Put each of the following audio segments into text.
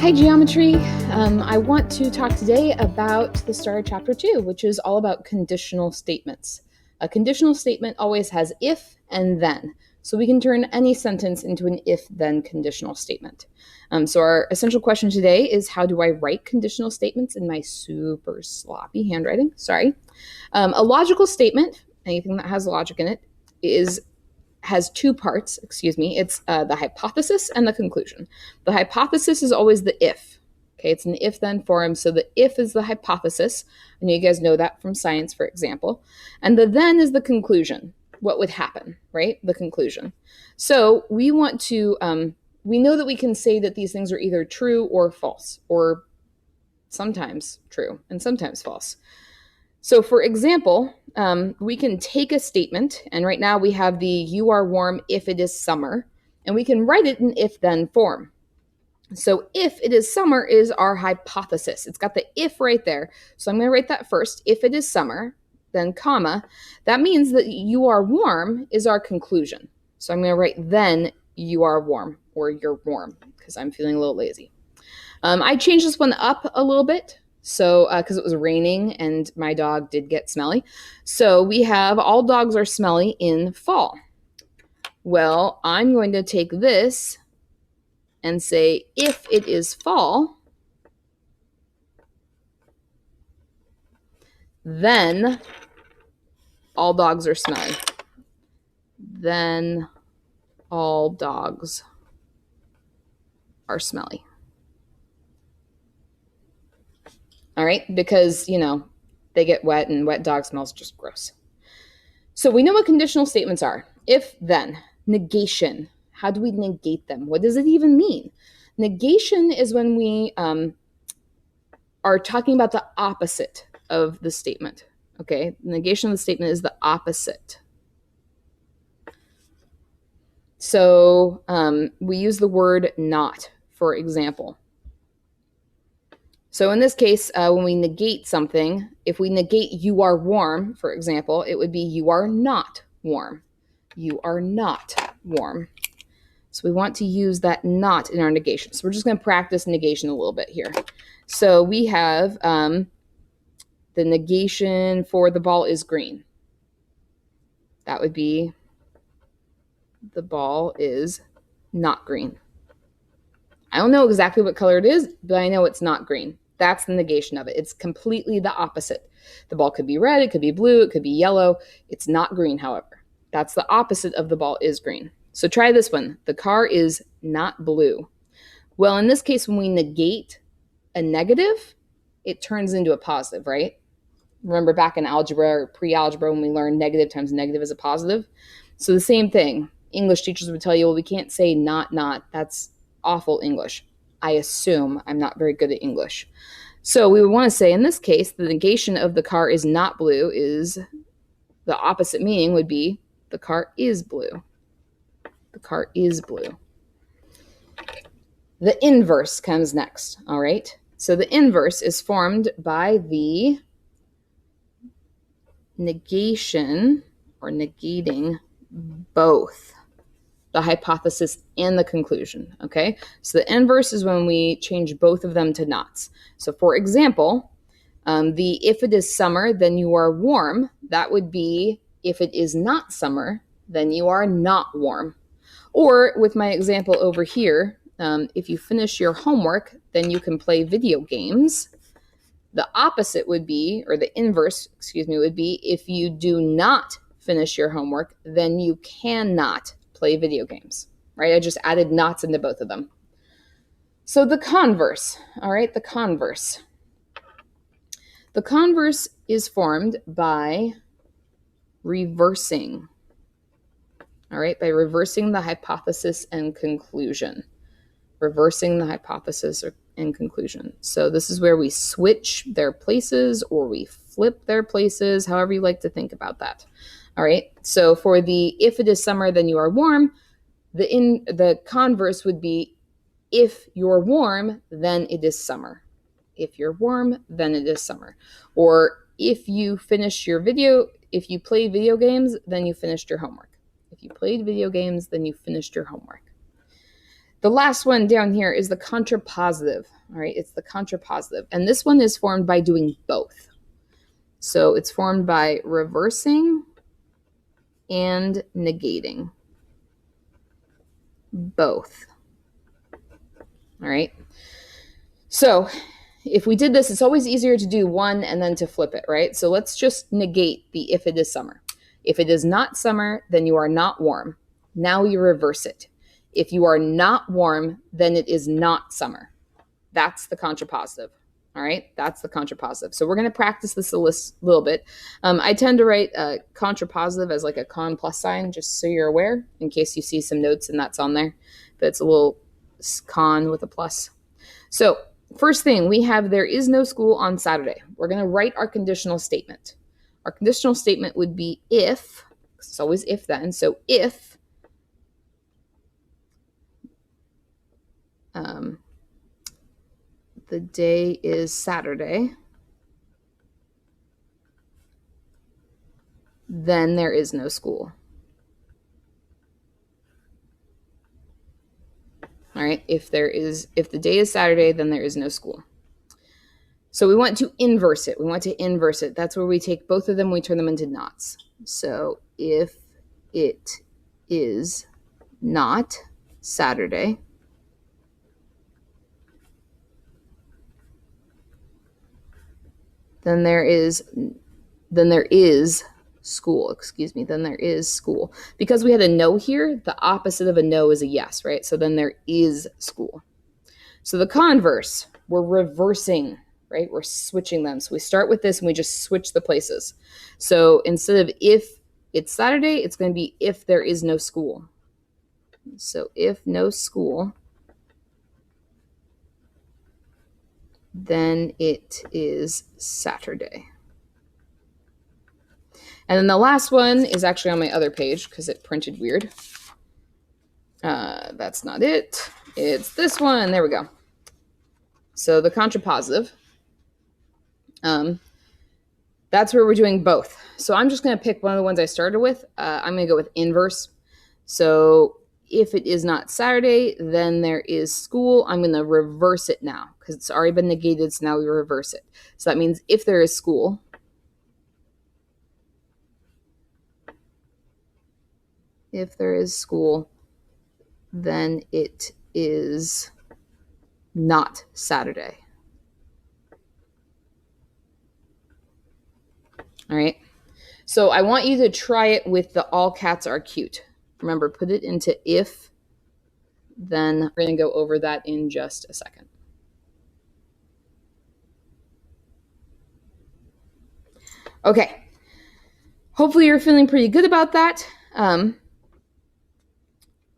Hi, Geometry. I want to talk today about the start of Chapter 2, which is all about conditional statements. A conditional statement always has if and then, so we can turn any sentence into an if-then conditional statement. So our essential question today is, how do I write conditional statements in my super sloppy handwriting? Sorry. A logical statement, anything that has logic in it, has two parts, It's the hypothesis and the conclusion. The hypothesis is always the if. Okay, it's an if-then form, so the if is the hypothesis. I know you guys know that from science, for example. And the then is the conclusion. What would happen, right? The conclusion. So we want to, we know that we can say that these things are either true or false, or sometimes true and sometimes false. So for example, we can take a statement, and right now we have the you are warm if it is summer, and we can write it in if-then form. So if it is summer is our hypothesis. It's got the if right there. So I'm going to write that first. If it is summer, then comma. That means that you are warm is our conclusion. So I'm going to write then you are warm, or you're warm, because I'm feeling a little lazy. I changed this one up a little bit. So, because it was raining and my dog did get smelly. So we have all dogs are smelly in fall. Well, I'm going to take this and say, if it is fall, then all dogs are smelly. Then all dogs are smelly. All right, because, they get wet and wet dog smells just gross. So we know what conditional statements are. If, then. Negation. How do we negate them? What does it even mean? Negation is when we are talking about the opposite of the statement. Okay, negation of the statement is the opposite. So we use the word not, for example. So in this case, when we negate something, if we negate you are warm, for example, it would be you are not warm. You are not warm. So we want to use that not in our negation. So we're just going to practice negation a little bit here. So we have the negation for the ball is green. That would be the ball is not green. I don't know exactly what color it is, but I know it's not green. That's the negation of it. It's completely the opposite. The ball could be red, it could be blue, it could be yellow. It's not green, however. That's the opposite of the ball is green. So try this one. The car is not blue. Well, in this case, when we negate a negative, it turns into a positive, right? Remember back in algebra or pre-algebra when we learned negative times negative is a positive? So the same thing. English teachers would tell you, well, we can't say not. That's awful English. I assume I'm not very good at English. So we would want to say, in this case, the negation of the car is not blue is the opposite meaning would be the car is blue. The car is blue. The inverse comes next, all right? So the inverse is formed by the negation or negating both the hypothesis and the conclusion, okay? So the inverse is when we change both of them to nots. So for example, the if it is summer, then you are warm, that would be if it is not summer, then you are not warm. Or with my example over here, if you finish your homework, then you can play video games. The opposite would be, or the inverse, would be if you do not finish your homework, then you cannot play video games, right? I just added nots into both of them. So the converse, all right, the converse. The converse is formed by reversing, all right, by reversing the hypothesis and conclusion. Reversing the hypothesis and conclusion. So this is where we switch their places or we flip their places, however you like to think about that. All right, so for the if it is summer, then you are warm, the converse would be if you're warm, then it is summer. If you're warm, then it is summer. Or if you played video games, then you finished your homework. If you played video games, then you finished your homework. The last one down here is the contrapositive. All right, it's the contrapositive. And this one is formed by doing both. So it's formed by reversing and negating. Both. All right. So if we did this, it's always easier to do one and then to flip it, right? So let's just negate the if it is summer. If it is not summer, then you are not warm. Now you reverse it. If you are not warm, then it is not summer. That's the contrapositive. All right, that's the contrapositive. So we're going to practice this a little bit. I tend to write contrapositive as like a con plus sign, just so you're aware, in case you see some notes and that's on there. But it's a little con with a plus. So first thing, we have there is no school on Saturday. We're going to write our conditional statement. Our conditional statement would be if, it's always if then, so if the day is Saturday, then there is no school. All right, if the day is Saturday, then there is no school. So we want to inverse it. That's where we take both of them, we turn them into nots. So if it is not Saturday, then there is school, then there is school. Because we had a no here, the opposite of a no is a yes, right? So then there is school. So the converse, we're reversing, right? We're switching them. So we start with this and we just switch the places. So instead of if it's Saturday, it's going to be if there is no school. So if no school, then it is Saturday. And then the last one is actually on my other page because it printed weird. That's not it. It's this one. There we go. So the contrapositive. That's where we're doing both. So I'm just going to pick one of the ones I started with. I'm going to go with inverse. So if it is not Saturday, then there is school. I'm going to reverse it now because it's already been negated, so now we reverse it. So that means if there is school, then it is not Saturday. All right. So I want you to try it with the all cats are cute. Remember, put it into if, then we're going to go over that in just a second. Okay. Hopefully you're feeling pretty good about that.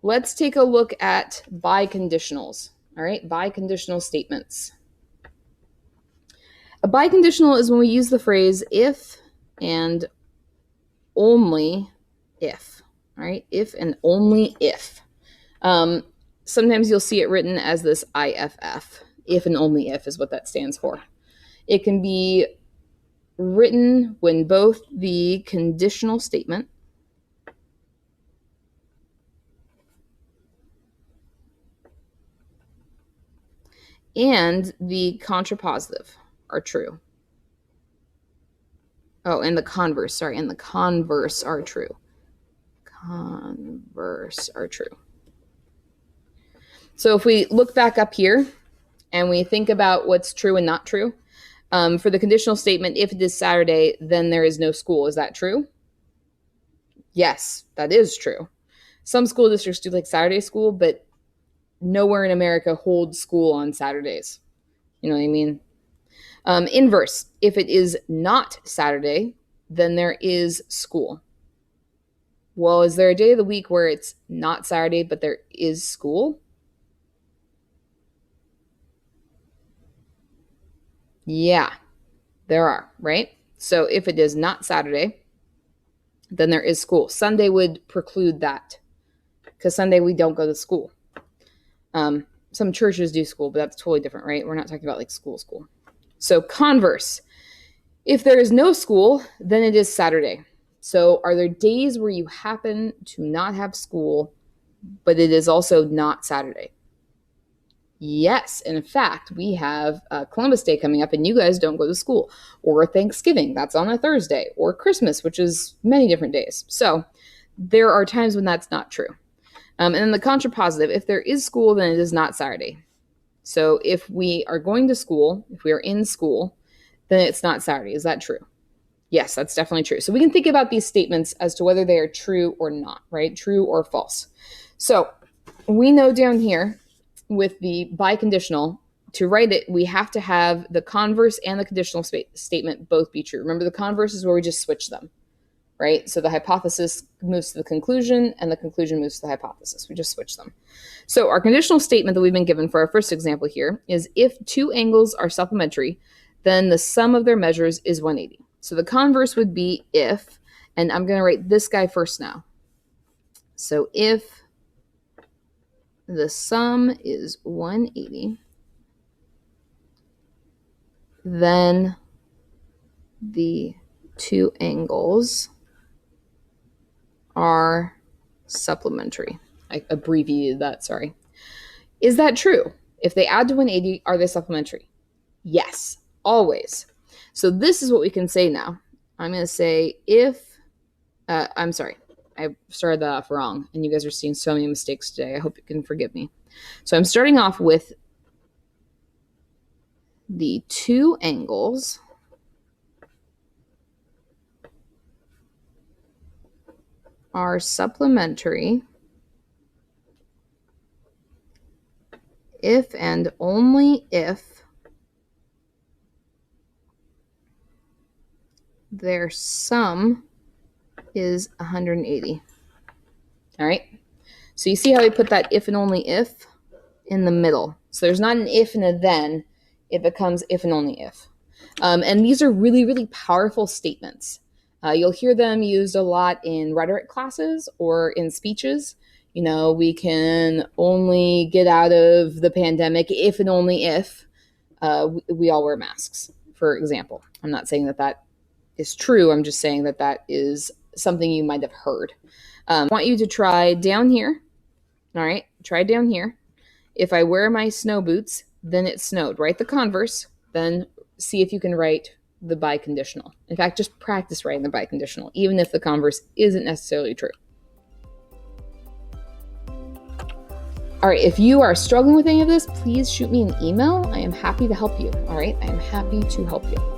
Let's take a look at biconditionals. All right, biconditional statements. A biconditional is when we use the phrase if and only if. All right, if and only if. Sometimes you'll see it written as this IFF. If and only if is what that stands for. It can be written when both the conditional statement and the contrapositive are true. Oh, and the converse are true. Converse are true. So if we look back up here and we think about what's true and not true, for the conditional statement, if it is Saturday, then there is no school. Is that true? Yes, that is true. Some school districts do like Saturday school, but nowhere in America holds school on Saturdays. You know what I mean? Inverse, if it is not Saturday, then there is school. Well, is there a day of the week where it's not Saturday, but there is school? Yeah, there are, right? So if it is not Saturday, then there is school. Sunday would preclude that because Sunday we don't go to school. Some churches do school, but that's totally different, right? We're not talking about like school. So converse, if there is no school, then it is Saturday. So are there days where you happen to not have school, but it is also not Saturday? Yes, in fact, we have Columbus Day coming up and you guys don't go to school, or Thanksgiving, that's on a Thursday, or Christmas, which is many different days. So there are times when that's not true. And then the contrapositive, if there is school, then it is not Saturday. So if we are going to school, if we are in school, then it's not Saturday. Is that true? Yes, that's definitely true. So we can think about these statements as to whether they are true or not, right? True or false. So we know down here with the biconditional, to write it, we have to have the converse and the conditional statement both be true. Remember, the converse is where we just switch them, right? So the hypothesis moves to the conclusion and the conclusion moves to the hypothesis. We just switch them. So our conditional statement that we've been given for our first example here is if two angles are supplementary, then the sum of their measures is 180. So the converse would be if, and I'm going to write this guy first now. So if the sum is 180, then the two angles are supplementary. I abbreviated that, sorry. Is that true? If they add to 180, are they supplementary? Yes, always. So this is what we can say now. I'm going to say if, I'm sorry, I started that off wrong, and you guys are seeing so many mistakes today. I hope you can forgive me. So I'm starting off with the two angles are supplementary if and only if their sum is 180. All right. So you see how we put that if and only if in the middle. So there's not an if and a then. It becomes if and only if. And these are really, really powerful statements. You'll hear them used a lot in rhetoric classes or in speeches. You know, we can only get out of the pandemic if and only if we all wear masks, for example. I'm not saying that that is true. I'm just saying that that is something you might have heard. I want you to try down here. All right, try down here. If I wear my snow boots, then it snowed. Write the converse, then see if you can write the biconditional. In fact, just practice writing the biconditional, even if the converse isn't necessarily true. All right, if you are struggling with any of this, please shoot me an email. I am happy to help you. All right, I am happy to help you.